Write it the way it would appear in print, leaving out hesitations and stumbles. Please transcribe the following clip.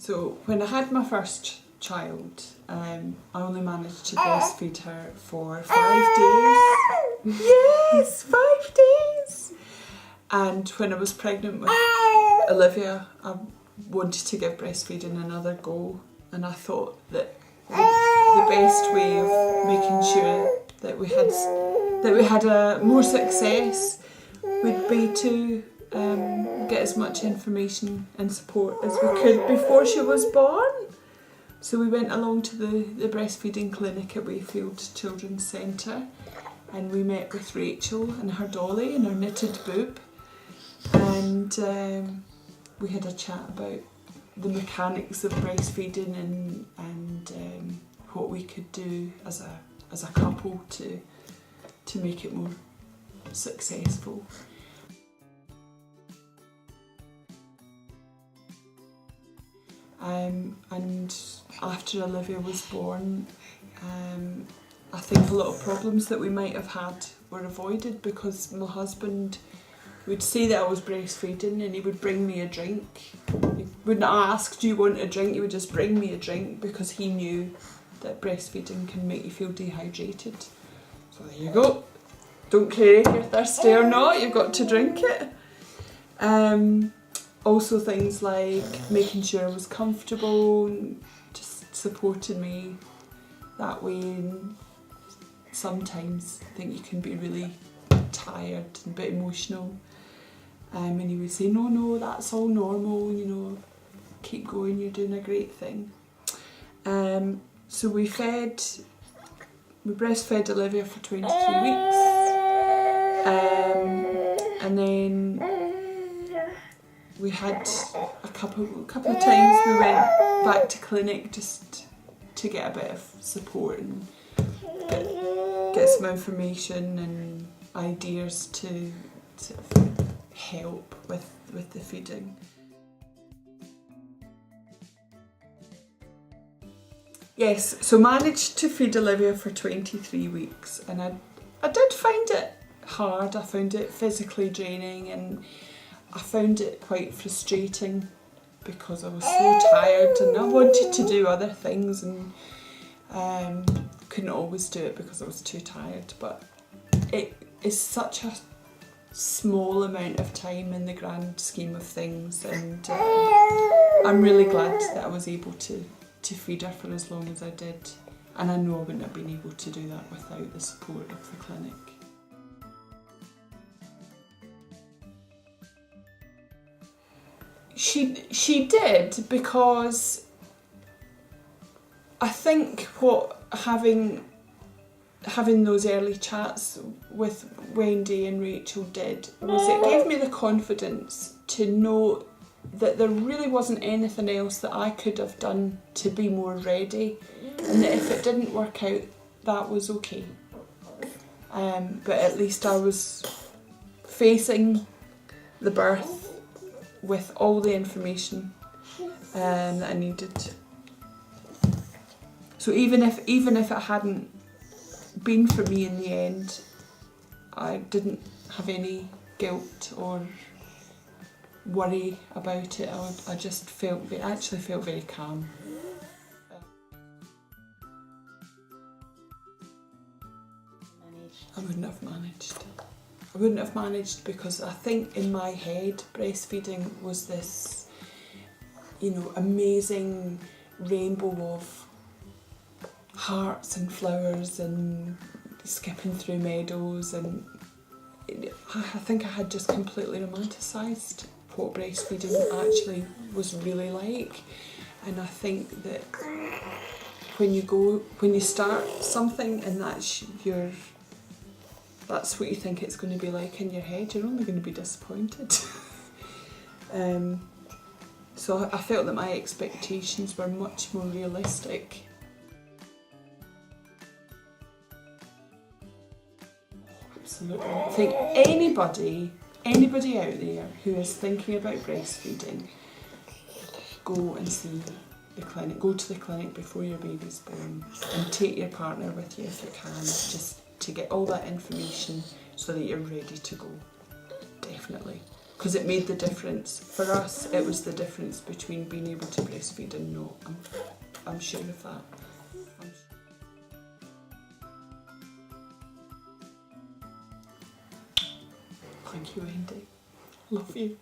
So when I had my first child, I only managed to breastfeed her for 5 days. Yes, 5 days! And when I was pregnant with Olivia, I wanted to give breastfeeding another go, and I thought that the best way of making sure that we had more success would be to get as much information and support as we could before she was born. So we went along to the breastfeeding clinic at Wayfield Children's Centre, and we met with Rachel and her dolly and her knitted boob, and we had a chat about the mechanics of breastfeeding and what we could do as a couple to make it more successful. And after Olivia was born, I think a lot of problems that we might have had were avoided, because my husband would say that I was breastfeeding and he would bring me a drink. He wouldn't ask, do you want a drink? He would just bring me a drink, because he knew that breastfeeding can make you feel dehydrated. So there you go. Don't care if you're thirsty or not, you've got to drink it. Also things like making sure I was comfortable, just supporting me that way. And sometimes I think you can be really tired and a bit emotional. And he would say, no, that's all normal, you know, keep going, you're doing a great thing. So we breastfed Olivia for 23 weeks. And then we had a couple of times we went back to clinic just to get a bit of support and get some information and ideas to sort of help with the feeding. Yes, so managed to feed Olivia for 23 weeks, and I did find it hard. I found it physically draining, and I found it quite frustrating because I was so tired and I wanted to do other things, and couldn't always do it because I was too tired. But it is such a small amount of time in the grand scheme of things, and I'm really glad that I was able to feed her for as long as I did, and I know I wouldn't have been able to do that without the support of the clinic. She did, because I think what having those early chats with Wendy and Rachel did was it gave me the confidence to know that there really wasn't anything else that I could have done to be more ready, and that if it didn't work out, that was okay. But at least I was facing the birth with all the information that I needed. So even if it hadn't been for me in the end, I didn't have any guilt or worry about it. I just actually felt very calm. I wouldn't have managed. I wouldn't have managed because I think in my head breastfeeding was this, amazing rainbow of hearts and flowers and skipping through meadows, and I think I had just completely romanticised what breastfeeding actually was really like. And I think that when you start something and that's what you think it's going to be like in your head, you're only going to be disappointed. So I felt that my expectations were much more realistic. Absolutely. I think anybody out there who is thinking about breastfeeding, go and see the clinic. Go to the clinic before your baby's born, and take your partner with you if you can, just to get all that information so that you're ready to go. Definitely. because it made the difference. For us, it was the difference between being able to breastfeed and not. I'm sure of that. Thank you, Wendy. Love you.